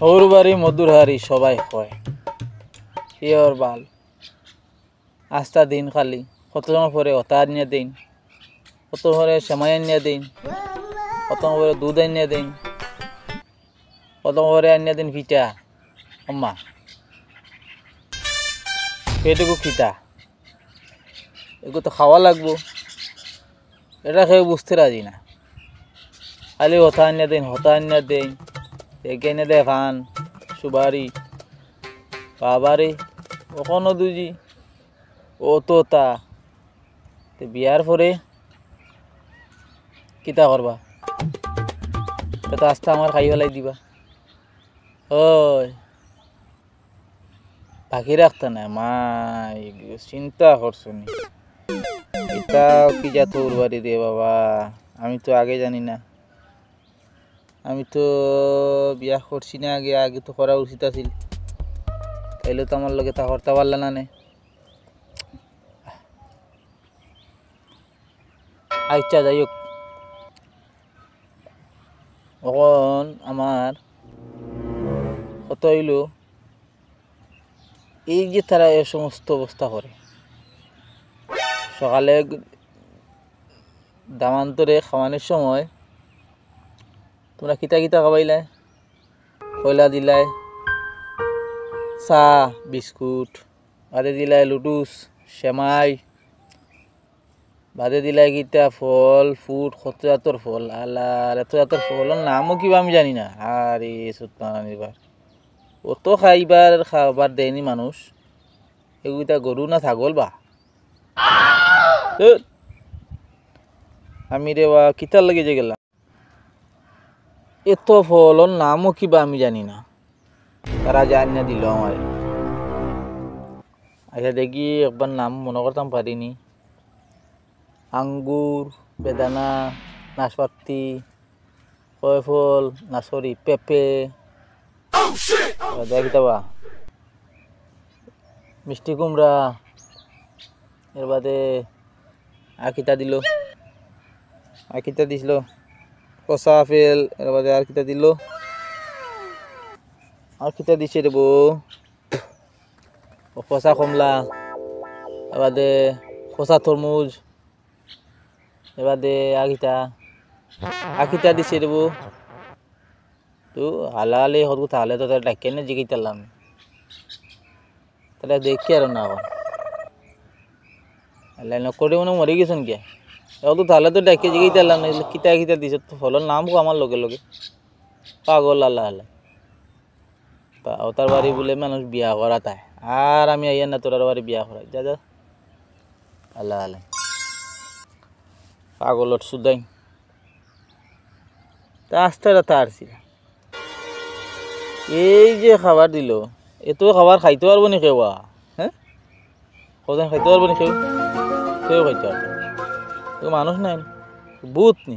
ওর বাড়ি মধুর হাড়ি সবাই কয় ওর বাল আস্তা দিন খালি কত সময় পরে অতা আনিয়ে দিন, কত পরে সেমাই আনিয়ে দিন, কত পরে দুধ আনিয়ে দিন, কত পরে আনিয়ে দিন পিঠা। আম্মা পেটুকু খিতা এগুলো তো খাওয়া লাগবো, এটা কেউ বুঝতে রাজি না। খালি হতা আনিয়ে দিন, হতা আনিয়ে দিন, এখানে দেখান সুবারি বাবারে ওখানো দুজি ও তো তা বিয়ার পরে কিতা করবা, তো আস্তে আমার খাই ফেলাই দিবা। ওই বাকি রাখতে না মা, চিন্তা করছো নি এটা কি যা তোর বাড়ি রে বাবা, আমি তো আগে জানি না, আমি তো বিয়া করছি না আগে, আগে তো করা উচিত আছিল, তাইলে তো আমার লগে তা করতে পারলে না নে। আচ্ছা যাই হোক, এখন আমার কত হইল এই যে তারা এ সমস্ত অবস্থা করে, সকালে দামান্তরে খাওয়ানোর সময় তোমরা কিতা কিতা খাওয়াইলাই, কয়লা দিলাই চা বিস্কুট, বাদে দিলাই লুডুস সেমাই, বাদে দিলাই কিতা ফল ফুট, কত জাতর ফল, আল্লাহ এত জাতর ফলের নামও কিবা আমি জানি না। আরে সুতরাং অত খাবার দেয়নি মানুষ, এগুলা গরু না ছাগল বা আমি রে বা কিতার লাগে যে গেলাম, এত ফলর নামও কিবা আমি জানি না, তারা জানি না দিল আমার। আচ্ছা দেখি একবার নাম মনে করতাম পারিনি, আঙ্গুর, বেদানা, নাশপাতি, কয়ফল না সরি পেঁপে, দেখিতাবা মিষ্টি কুমড়া, এর বাদে আর কিতা দিল, আর কিতা দিছিল কষা আপেল, এর বাদে আর কিতা দিল, আর কিতা দিছে রে বউ কষা কমলা, এর বাদে কষা তরমুজ, এর বাদে আর কিতা দিছে রে বউ, তো হালালে হতো তাহলে তো তার ডাক্কে না জিগাই তারলাম, তাহলে দেখি আর না এখন লাইন করে মনে মরে গেছেন কে, তো তাহলে তো ডাক্কে জিগাই তারলাম না কিতা কিতা দিছে, তো ফলর নাম আমার লগে লগে পাগল আল্লাহ আল্লাহ। তার বাড়ি বলে মানুষ বিয়া করা তাই, আর আমি আইয়া না তোর বাড়ি বিয়া করা, যা যা আল্লাহ আল্লাহ পাগলট সুদাই তা আস্তে রাতে আসছি। এই যে খাবার দিল, এত খাবার খাইতে পারবো নি কেউ, হ্যাঁ কজন খাইতে পারবো নি কেউ, কেউ খাইতে পারবো, মানুষ নাই ভূত নি।